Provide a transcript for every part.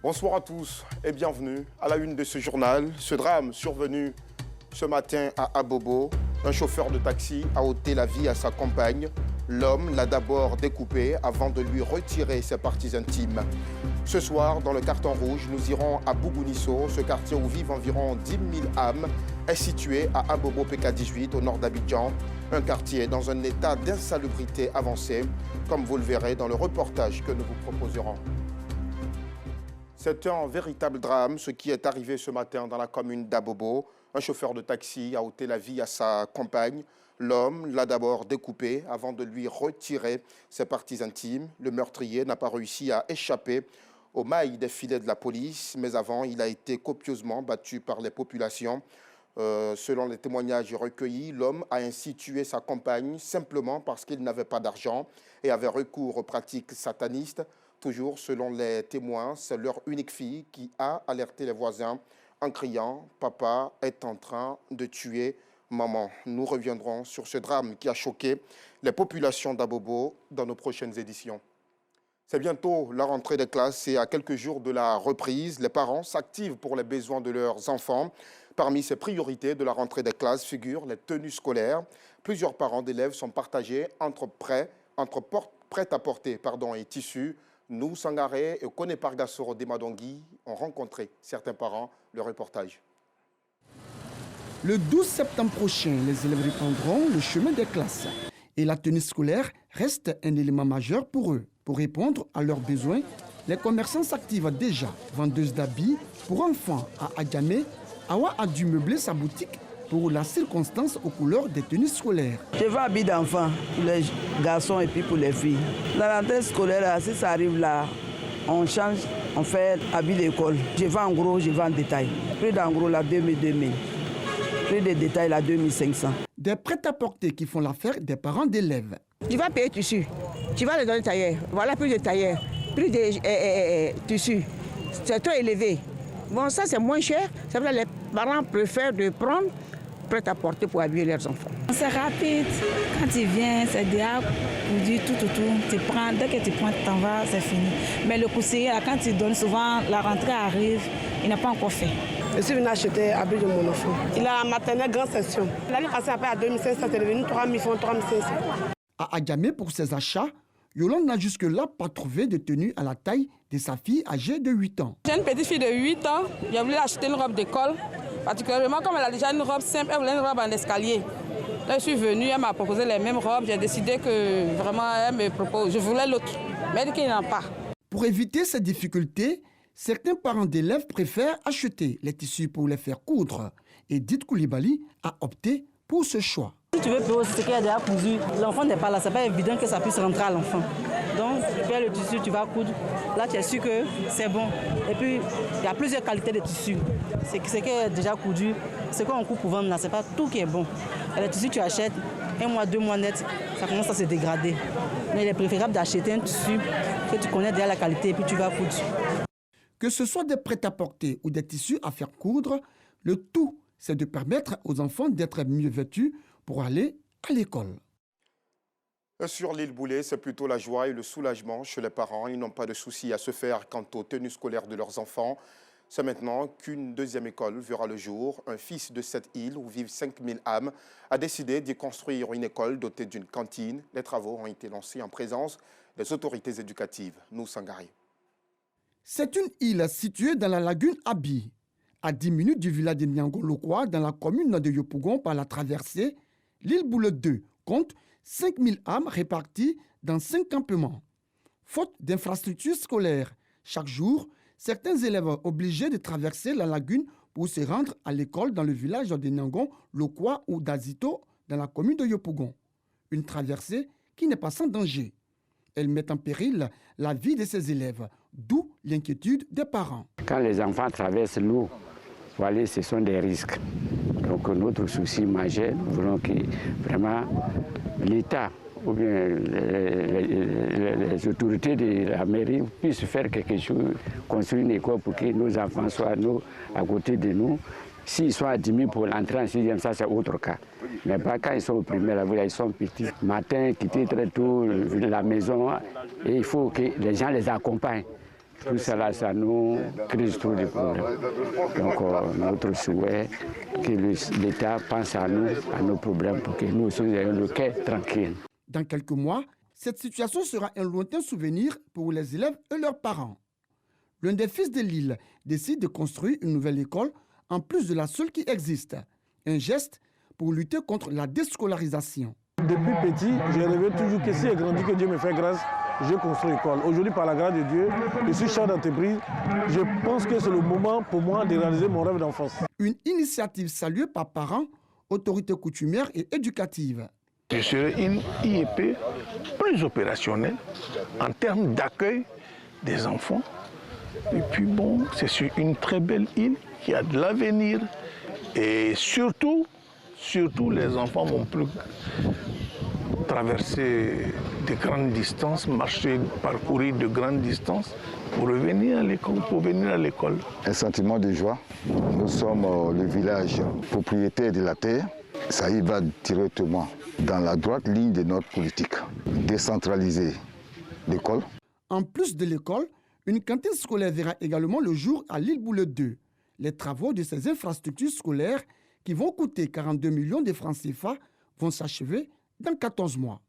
Bonsoir à tous et bienvenue à la une de ce journal. Ce drame survenu ce matin à Abobo, un chauffeur de taxi a ôté la vie à sa compagne. L'homme l'a d'abord découpée avant de lui retirer ses parties intimes. Ce soir, dans le carton rouge, nous irons à Bougounisso, ce quartier où vivent environ 10 000 âmes, est situé à Abobo PK18 au nord d'Abidjan. Un quartier dans un état d'insalubrité avancé, comme vous le verrez dans le reportage que nous vous proposerons. C'est un véritable drame, ce qui est arrivé ce matin dans la commune d'Abobo. Un chauffeur de taxi a ôté la vie à sa compagne. L'homme l'a d'abord découpée avant de lui retirer ses parties intimes. Le meurtrier n'a pas réussi à échapper aux mailles des filets de la police, mais avant, il a été copieusement battu par les populations. Selon les témoignages recueillis, l'homme a ainsi tué sa compagne simplement parce qu'il n'avait pas d'argent et avait recours aux pratiques satanistes. Toujours selon les témoins, c'est leur unique fille qui a alerté les voisins en criant « Papa est en train de tuer maman ». Nous reviendrons sur ce drame qui a choqué les populations d'Abobo dans nos prochaines éditions. C'est bientôt la rentrée des classes et à quelques jours de la reprise, les parents s'activent pour les besoins de leurs enfants. Parmi ces priorités de la rentrée des classes figurent les tenues scolaires. Plusieurs parents d'élèves sont partagés entre prêt-à-porter et tissus. Nous, Sangaré et Kone Pargasoro Demadongui ont rencontré certains parents. Le reportage. Le 12 septembre prochain, les élèves reprendront le chemin des classes. Et la tenue scolaire reste un élément majeur pour eux. Pour répondre à leurs besoins, les commerçants s'activent déjà. Vendeuse d'habits pour enfants à Adjamé, Awa a dû meubler sa boutique pour la circonstance aux couleurs des tenues scolaires. Je vends habits d'enfants pour les garçons et puis pour les filles. La rentrée scolaire, si ça arrive là, on change, on fait habits d'école. Je vends en gros, je vends en détail. Prix d'en gros, là, 2000. Prix de détail, là, 2500. Des prêt-à-porter qui font l'affaire des parents d'élèves. Tu vas payer tissu, tu vas le donner tailleur. Voilà plus de tailleur, plus de tissu. C'est trop élevé. Bon, ça c'est moins cher. C'est vrai que les parents préfèrent de prendre prêt-à-porter pour habiller leurs enfants. C'est rapide. Quand tu viens, c'est déjà cousu, tout. Tu prends, dès que tu prends, tu t'en vas, c'est fini. Mais le conseiller, quand tu donnes, souvent, la rentrée arrive, il n'a pas encore fait. Je suis venue acheter habit de mon enfant. Il a la maternelle grande section. L'année passée, après à 2500, c'est devenu 3000 francs, 3500. À Adjamé, pour ses achats, Yolande n'a jusque-là pas trouvé de tenue à la taille de sa fille âgée de 8 ans. J'ai une petite fille de 8 ans. J'ai voulu acheter une robe d'école. Particulièrement comme elle a déjà une robe simple, elle voulait une robe en escalier. Là, je suis venue, elle m'a proposé les mêmes robes. J'ai décidé que vraiment, elle me propose. Je voulais l'autre, mais elle dit qu'il n'en a pas. Pour éviter ces difficultés, certains parents d'élèves préfèrent acheter les tissus pour les faire coudre. Et Dite Koulibaly a opté pour ce choix. Si tu veux payer ce qu'il y a déjà cousu, l'enfant n'est pas là, c'est pas évident que ça puisse rentrer à l'enfant. Donc, tu payes le tissu, tu vas coudre. Là, tu es sûr que c'est bon. Et puis, il y a plusieurs qualités de tissu. C'est ce qui est déjà coudu, ce qu'on coupe pour vendre là, c'est pas tout qui est bon. Et le tissu, tu achètes, 1 mois, 2 mois net, ça commence à se dégrader. Mais il est préférable d'acheter un tissu que tu connais déjà la qualité et puis tu vas coudre. Que ce soit des prêt-à-porter ou des tissus à faire coudre, le tout, c'est de permettre aux enfants d'être mieux vêtus pour aller à l'école. Sur l'île Boulay, c'est plutôt la joie et le soulagement chez les parents. Ils n'ont pas de soucis à se faire quant aux tenues scolaires de leurs enfants. C'est maintenant qu'une deuxième école verra le jour. Un fils de cette île où vivent 5000 âmes a décidé d'y construire une école dotée d'une cantine. Les travaux ont été lancés en présence des autorités éducatives. Nous, Sangaré. C'est une île située dans la lagune Abi, à 10 minutes du village de Niango-Lokwa, dans la commune de Yopougon par la traversée. L'île Boulay 2 compte 5000 âmes réparties dans 5 campements. Faute d'infrastructures scolaires, chaque jour, certains élèves obligés de traverser la lagune pour se rendre à l'école dans le village de Niango-Lokwa ou d'Azito, dans la commune de Yopougon. Une traversée qui n'est pas sans danger. Elle met en péril la vie de ses élèves, d'où l'inquiétude des parents. Quand les enfants traversent l'eau, voilà, ce sont des risques. Donc notre souci majeur, nous voulons que vraiment l'État ou bien les autorités de la mairie puissent faire quelque chose, construire une école pour que nos enfants soient à côté de nous. S'ils sont à 10 000 pour l'entrée en 6e, ça c'est autre cas. Mais pas quand ils sont au primaire, ils sont petits. Matin, quitter très tôt la maison, et il faut que les gens les accompagnent. Tout cela, ça nous crée tous les problèmes. Donc notre souhait, que l'État pense à nous, à nos problèmes, pour que nous aussi ayons le cœur tranquille. Dans quelques mois, cette situation sera un lointain souvenir pour les élèves et leurs parents. L'un des fils de l'île décide de construire une nouvelle école en plus de la seule qui existe. Un geste pour lutter contre la déscolarisation. Depuis petit, j'ai rêvé toujours que si j'ai grandi, que Dieu me fait grâce, je construis l'école. Aujourd'hui, par la grâce de Dieu, je suis chef d'entreprise. Je pense que c'est le moment pour moi de réaliser mon rêve d'enfance. Une initiative saluée par parents, autorités coutumières et éducatives. Je serai une IEP plus opérationnelle en termes d'accueil des enfants. Et puis bon, c'est sur une très belle île qui a de l'avenir. Et surtout, les enfants vont plus traverser de grandes distances, parcourir de grandes distances pour venir à l'école. Un sentiment de joie. Nous sommes le village propriétaire de la terre. Ça y va directement dans la droite ligne de notre politique. Décentraliser l'école. En plus de l'école, une cantine scolaire verra également le jour à l'île Boulet 2. Les travaux de ces infrastructures scolaires, qui vont coûter 42 millions de francs CFA, vont s'achever dans 14 mois.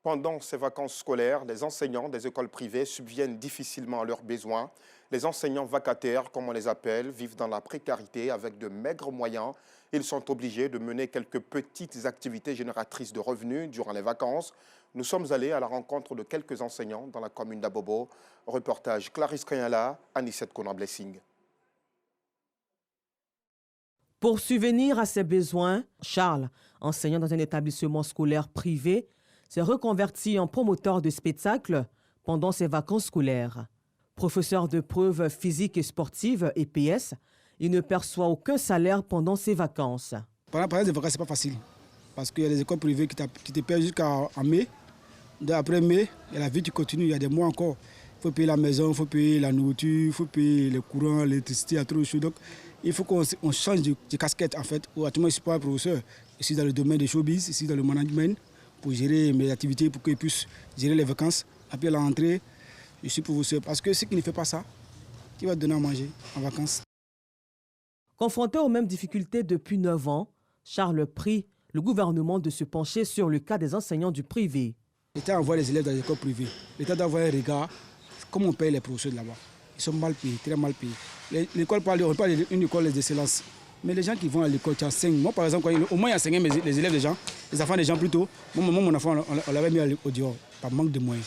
Pendant ces vacances scolaires, les enseignants des écoles privées subviennent difficilement à leurs besoins. Les enseignants vacataires, comme on les appelle, vivent dans la précarité avec de maigres moyens. Ils sont obligés de mener quelques petites activités génératrices de revenus durant les vacances. Nous sommes allés à la rencontre de quelques enseignants dans la commune d'Abobo. Reportage Clarisse Kanyala, Anicette Konan-Blessing. Pour subvenir à ses besoins, Charles, enseignant dans un établissement scolaire privé, s'est reconverti en promoteur de spectacles pendant ses vacances scolaires. Professeur de preuves physiques et sportives, EPS, il ne perçoit aucun salaire pendant ses vacances. Pendant les vacances, ce n'est pas facile. Parce qu'il y a des écoles privées qui te payent jusqu'en mai. Après mai, il y a la vie qui continue, il y a des mois encore. Il faut payer la maison, il faut payer la nourriture, il faut payer le courant, l'électricité, il y a trop de choses. Donc, il faut qu'on change de casquette en fait. Actuellement, je ne suis pas un professeur. Je suis dans le domaine des showbiz, je suis dans le management pour gérer mes activités, pour qu'ils puissent gérer les vacances. Après la rentrée, je suis professeur. Parce que ce qui ne fait pas ça, qui va te donner à manger en vacances. Confronté aux mêmes difficultés depuis 9 ans, Charles prie le gouvernement de se pencher sur le cas des enseignants du privé. L'État envoie les élèves dans les écoles privées. L'État doit avoir un regard. Comment on paye les professeurs là-bas? Ils sont mal payés, très mal payés. L'école on parle d'une école d'excellence. Mais les gens qui vont à l'école, tu enseignes. Moi, par exemple, au moins, j'enseignais les élèves des gens, les enfants des gens plutôt. Moi, mon enfant, on l'avait mis au dehors, par manque de moyens.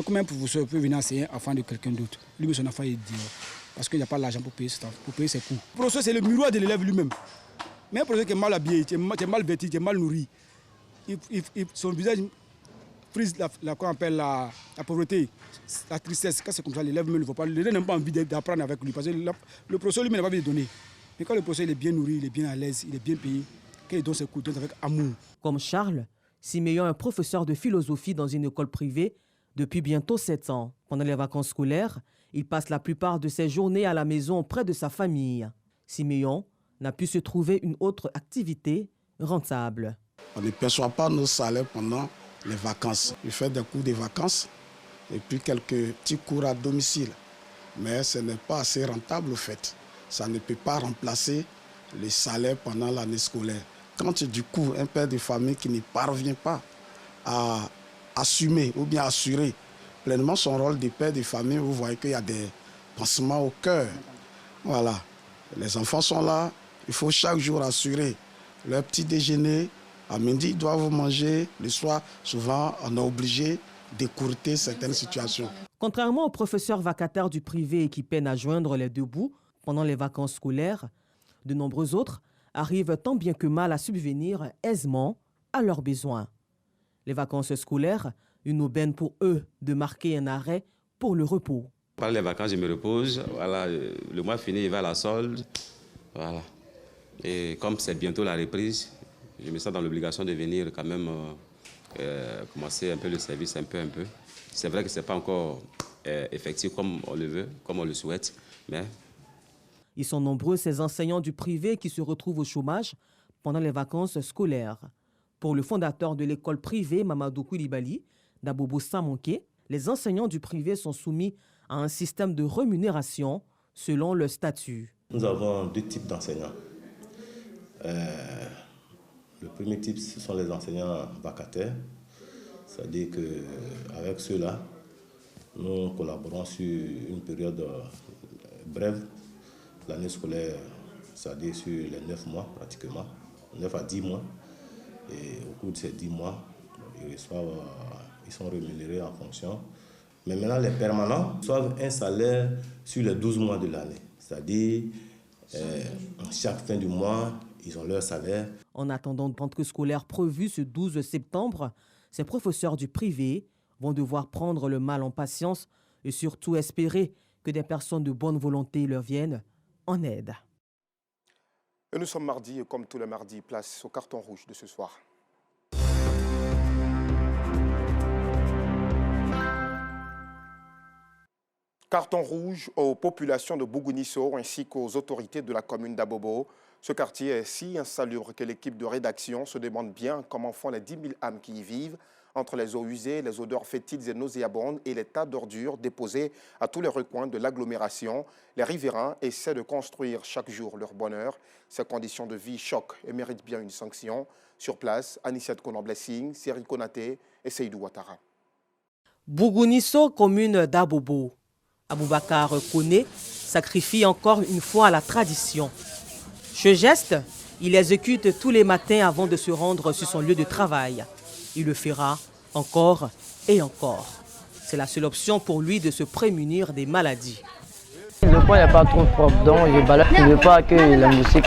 Combien un professeur peut venir enseigner un enfant de quelqu'un d'autre? Lui, son enfant est dehors. Parce qu'il n'y a pas l'argent pour payer ses coûts. Le professeur, c'est le miroir de l'élève lui-même. Mais un professeur qui est mal habillé, qui est mal vêtu, qui est mal nourri, son visage frise la pauvreté, la tristesse. Quand c'est comme ça, l'élève ne le voit pas. L'élève n'a pas envie d'apprendre avec lui. Parce que le professeur lui-même n'a pas envie de donner. Mais quand le professeur est bien nourri, il est bien à l'aise, il est bien payé, quand il donne ses coups, il donne avec amour. Comme Charles, Siméon est professeur de philosophie dans une école privée depuis bientôt 7 ans. Pendant les vacances scolaires, il passe la plupart de ses journées à la maison auprès de sa famille. Siméon n'a pu se trouver une autre activité rentable. On ne perçoit pas nos salaires pendant les vacances. Je fais des cours de vacances et puis quelques petits cours à domicile. Mais ce n'est pas assez rentable au fait. Ça ne peut pas remplacer les salaires pendant l'année scolaire. Quand du coup, un père de famille qui ne parvient pas à assumer ou bien assurer pleinement son rôle de père de famille, vous voyez qu'il y a des pansements au cœur. Voilà. Les enfants sont là, il faut chaque jour assurer leur petit déjeuner. À midi, ils doivent manger. Le soir, souvent, on est obligé d'écourter certaines situations. Contrairement aux professeurs vacataires du privé qui peinent à joindre les deux bouts pendant les vacances scolaires, de nombreux autres arrivent tant bien que mal à subvenir aisément à leurs besoins. Les vacances scolaires, une aubaine pour eux de marquer un arrêt pour le repos. Pendant les vacances, je me repose. Voilà, le mois fini, il va à la solde. Voilà. Et comme c'est bientôt la reprise, je me sens dans l'obligation de venir quand même commencer un peu le service, un peu. C'est vrai que ce n'est pas encore effectif comme on le veut, comme on le souhaite, mais... Ils sont nombreux, ces enseignants du privé qui se retrouvent au chômage pendant les vacances scolaires. Pour le fondateur de l'école privée, Mamadou Koulibaly, d'Abobo Samonké, Les enseignants du privé sont soumis à un système de rémunération selon le statut. Nous avons 2 types d'enseignants. Le premier type, ce sont les enseignants vacataires. C'est-à-dire qu'avec ceux-là, nous collaborons sur une période brève, l'année scolaire, c'est-à-dire sur les 9 mois pratiquement, 9 à 10 mois. Et au cours de ces 10 mois, ils sont rémunérés en fonction. Mais maintenant, les permanents reçoivent un salaire sur les 12 mois de l'année. C'est-à-dire, chaque fin du mois, ils ont leur salaire. En attendant de rentrée scolaire prévue ce 12 septembre, ces professeurs du privé vont devoir prendre le mal en patience et surtout espérer que des personnes de bonne volonté leur viennent en aide. Et nous sommes mardi et comme tous les mardis, place au carton rouge de ce soir. Carton rouge aux populations de Bougounisso ainsi qu'aux autorités de la commune d'Abobo. Ce quartier est si insalubre que l'équipe de rédaction se demande bien comment font les 10 000 âmes qui y vivent. Entre les eaux usées, les odeurs fétides et nauséabondes et les tas d'ordures déposés à tous les recoins de l'agglomération, les riverains essaient de construire chaque jour leur bonheur. Ces conditions de vie choquent et méritent bien une sanction. Sur place, Anissette Konan-Blessing, Seri Konaté et Seydou Ouattara. Bougounisso, commune d'Abobo. Aboubakar Koné sacrifie encore une fois à la tradition. Ce geste, il l'exécute tous les matins avant de se rendre sur son lieu de travail. Il le fera encore et encore. C'est la seule option pour lui de se prémunir des maladies. Le coin n'est pas trop propre, donc je balaye. Je ne veux pas que les moustiques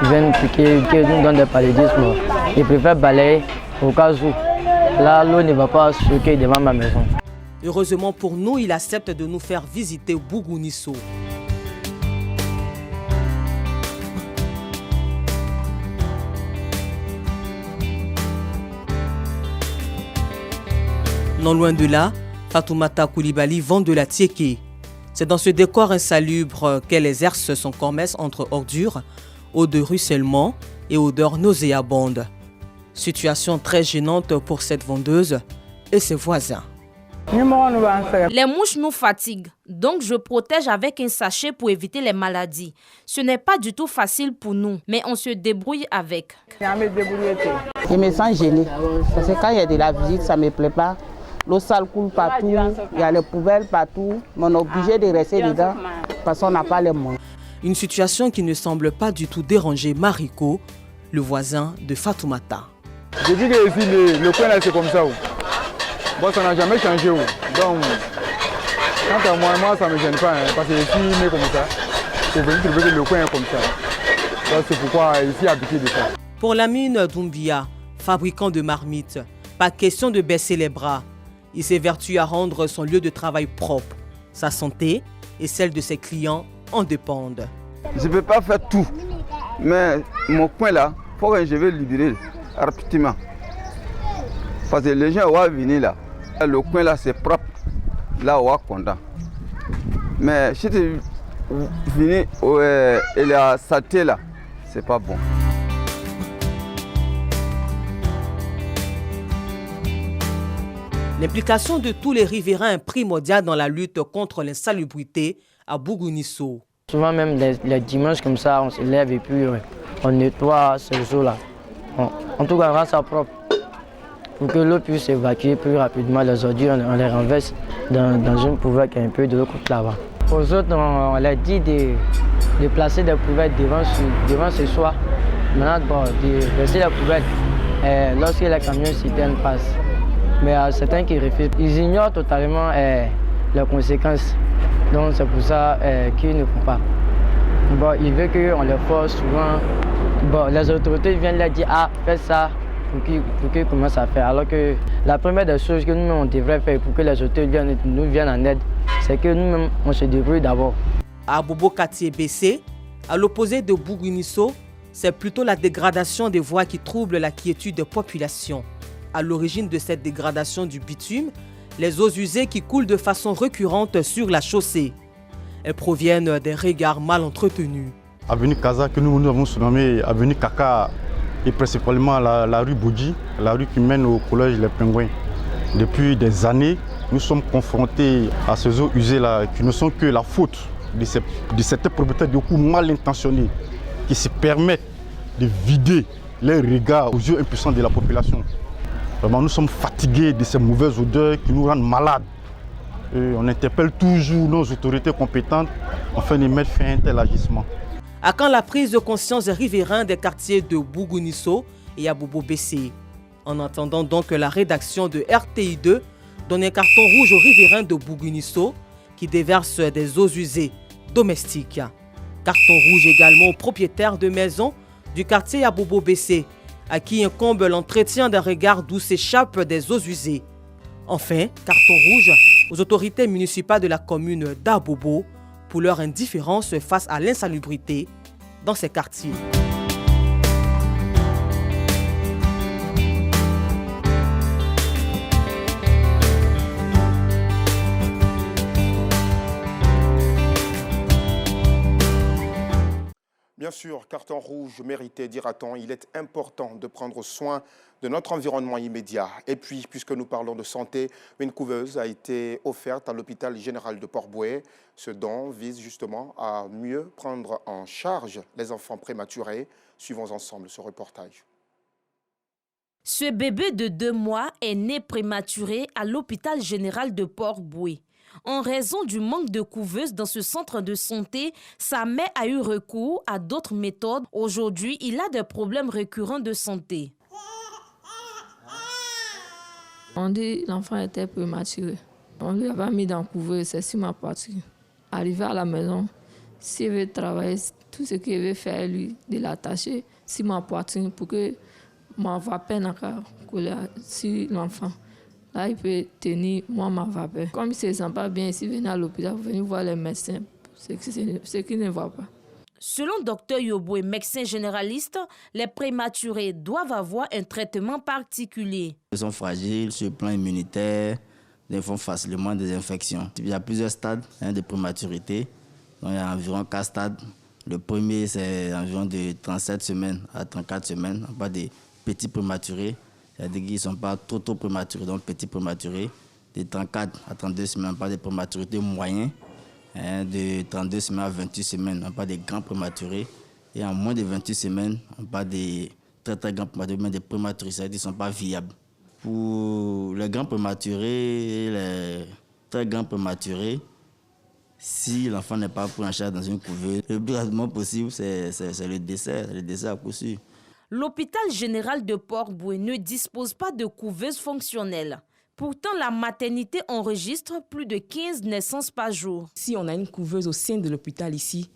viennent piquer, que nous donnent des paludismes. Je préfère balayer au cas où là, l'eau ne va pas choquer devant ma maison. Heureusement pour nous, il accepte de nous faire visiter Bougounisso. Non loin de là, Fatoumata Koulibaly vend de la tiéké. C'est dans ce décor insalubre qu'elle exerce son commerce entre ordures, eau de ruissellement et odeurs nauséabondes. Situation très gênante pour cette vendeuse et ses voisins. Les mouches nous fatiguent, donc je protège avec un sachet pour éviter les maladies. Ce n'est pas du tout facile pour nous, mais on se débrouille avec. Je me sens gênée, parce que quand il y a de la visite, ça ne me plaît pas. L'eau sale coule partout, il y a les poubelles partout, mais on est obligé de rester dedans parce qu'on n'a pas les moyens. Une situation qui ne semble pas du tout déranger Mariko, le voisin de Fatoumata. Je dis que ici, le coin là c'est comme ça. Bon, ça n'a jamais changé. Donc, quant à moi, ça ne me gêne pas. Parce que ici, il est comme ça. Il faut venir trouver que le coin est comme ça. Donc, c'est pourquoi ici, habité de ça. Pour Lamine Doumbia, fabricant de marmites, pas question de baisser les bras. Il s'évertue à rendre son lieu de travail propre. Sa santé et celle de ses clients en dépendent. Je ne peux pas faire tout. Mais mon coin là, il faut que je vais libérer rapidement. Parce que les gens vont venir là. Le coin là c'est propre, là on est content. Mais si tu viens et la saleté là, c'est pas bon. L'implication de tous les riverains est primordiale dans la lutte contre l'insalubrité à Bougounisso. Souvent même les dimanches comme ça, on se lève et puis on nettoie ces eaux-là. En tout cas, on rend ça propre. Pour que l'eau puisse évacuer plus rapidement les ordures, on les renverse dans une poubelle qui a un peu de l'eau là-bas. Aux autres, on leur dit de placer des poubelles devant ce soir. Maintenant, de verser la poubelle lorsque les camions citernes passent. Mais certains qui refusent, ils ignorent totalement les conséquences. Donc c'est pour ça qu'ils ne font pas. Bon, ils veulent qu'on les force souvent. Bon, les autorités viennent leur dire « Ah, faites ça ». Pour qu'ils commencent à faire. Alors que la première des choses que nous on devrait faire pour que les autorités nous viennent en aide, c'est que nous-mêmes on se débrouille d'abord. À Bobo quartier BC, à l'opposé de Bougounisso, c'est plutôt la dégradation des voies qui trouble la quiétude des populations. À l'origine de cette dégradation du bitume, les eaux usées qui coulent de façon récurrente sur la chaussée. Elles proviennent des regards mal entretenus. Avenue Kaza, que nous avons surnommé Avenue Kaka, et principalement la rue Boudji, la rue qui mène au collège Les Pingouins. Depuis des années, nous sommes confrontés à ces eaux usées-là qui ne sont que la faute de certains propriétaires de coups mal intentionnés qui se permettent de vider les regards aux yeux impuissants de la population. Vraiment, nous sommes fatigués de ces mauvaises odeurs qui nous rendent malades. Et on interpelle toujours nos autorités compétentes afin de mettre fin à un tel agissement. À quand la prise de conscience des riverains des quartiers de Bougounisso et Abobo-Bessé? En attendant donc la rédaction de RTI2 donne un carton rouge aux riverains de Bougounisso qui déversent des eaux usées domestiques. Carton rouge également aux propriétaires de maisons du quartier Abobo-Bessé à qui incombe l'entretien d'un regard d'où s'échappent des eaux usées. Enfin, carton rouge aux autorités municipales de la commune d'Abobo pour leur indifférence face à l'insalubrité dans ces quartiers. Bien sûr, carton rouge mérité, dira-t-on. Il est important de prendre soin de notre environnement immédiat. Et puis, puisque nous parlons de santé, une couveuse a été offerte à l'hôpital général de Port-Bouët. Ce don vise justement à mieux prendre en charge les enfants prématurés. Suivons ensemble ce reportage. Ce bébé de 2 mois est né prématuré à l'hôpital général de Port-Bouët. En raison du manque de couveuses dans ce centre de santé, sa mère a eu recours à d'autres méthodes. Aujourd'hui, il a des problèmes récurrents de santé. On dit que l'enfant était prématuré. On lui a pas mis dans la couveuse, c'est sur ma poitrine. Arrivé à la maison, s'il veut travailler, tout ce qu'il veut faire, lui, de l'attacher sur ma poitrine pour que ma vapeur n'a qu'à couler sur l'enfant. Là, il peut tenir ma vapeur. Comme il ne se sent pas bien, s'il vient à l'hôpital, il faut venir voir les médecins, ce qu'il ne voit pas. Selon Dr Yoboué, médecin généraliste, les prématurés doivent avoir un traitement particulier. Ils sont fragiles sur le plan immunitaire, ils font facilement des infections. Il y a plusieurs stades de prématurité. Donc, il y a environ 4 stades. Le premier, c'est environ de 37 semaines à 34 semaines. On parle des petits prématurés. C'est-à-dire qu'ils ne sont pas trop prématurés, donc petits prématurés. De 34 à 32 semaines, on parle de prématurité moyens. De 32 semaines à 28 semaines, on parle des grands prématurés. Et en moins de 28 semaines, on parle des très grands prématurés, mais des prématurés, c'est-à-dire qu'ils ne sont pas viables. Pour les grands prématurés et les très grands prématurés, si l'enfant n'est pas pris en charge dans une couveuse, le plus rapidement possible, c'est le décès à coup sûr. L'hôpital général de Port-Bouët ne dispose pas de couveuse fonctionnelle. Pourtant, la maternité enregistre plus de 15 naissances par jour. Si on a une couveuse au sein de l'hôpital ici,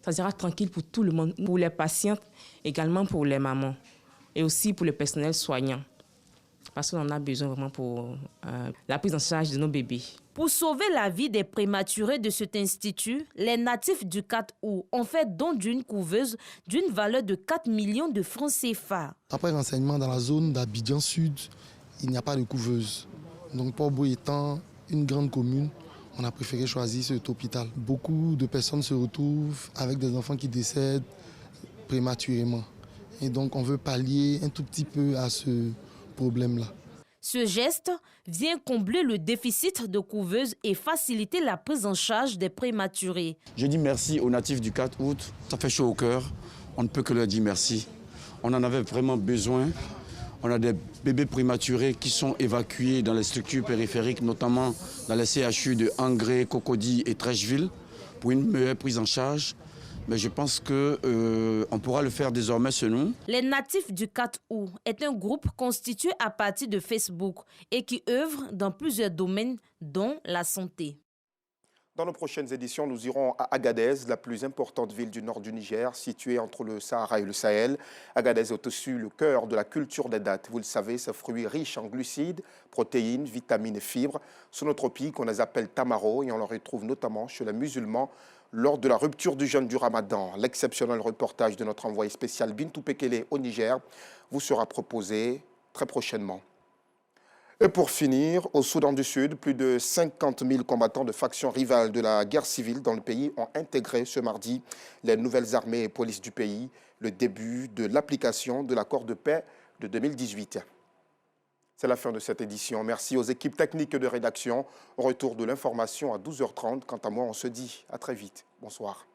ça sera tranquille pour tout le monde, pour les patientes, également pour les mamans et aussi pour le personnel soignant. Parce qu'on en a besoin vraiment pour la prise en charge de nos bébés. Pour sauver la vie des prématurés de cet institut, les natifs du 4 août ont fait don d'une couveuse d'une valeur de 4 millions de francs CFA. Après renseignement dans la zone d'Abidjan Sud, il n'y a pas de couveuse. Donc Port-Bouët étant une grande commune, on a préféré choisir cet hôpital. Beaucoup de personnes se retrouvent avec des enfants qui décèdent prématurément. Et donc on veut pallier un tout petit peu à ce problème-là. Ce geste vient combler le déficit de couveuses et faciliter la prise en charge des prématurés. Je dis merci aux natifs du 4 août. Ça fait chaud au cœur. On ne peut que leur dire merci. On en avait vraiment besoin. On a des bébés prématurés qui sont évacués dans les structures périphériques, notamment dans les CHU de Angré, Cocody et Trècheville, pour une meilleure prise en charge. Mais je pense qu'on pourra le faire désormais chez nous. Les natifs du 4 août est un groupe constitué à partir de Facebook et qui œuvre dans plusieurs domaines, dont la santé. Dans nos prochaines éditions, nous irons à Agadez, la plus importante ville du nord du Niger, située entre le Sahara et le Sahel. Agadez est aussi le cœur de la culture des dattes. Vous le savez, ces fruits riches en glucides, protéines, vitamines et fibres sont nos tropiques, on les appelle tamaro et on les retrouve notamment chez les musulmans lors de la rupture du jeûne du Ramadan. L'exceptionnel reportage de notre envoyé spécial Bintou Pekele au Niger vous sera proposé très prochainement. Et pour finir, au Soudan du Sud, plus de 50 000 combattants de factions rivales de la guerre civile dans le pays ont intégré ce mardi les nouvelles armées et polices du pays, le début de l'application de l'accord de paix de 2018. C'est la fin de cette édition. Merci aux équipes techniques de rédaction. Retour de l'information à 12h30. Quant à moi, on se dit à très vite. Bonsoir.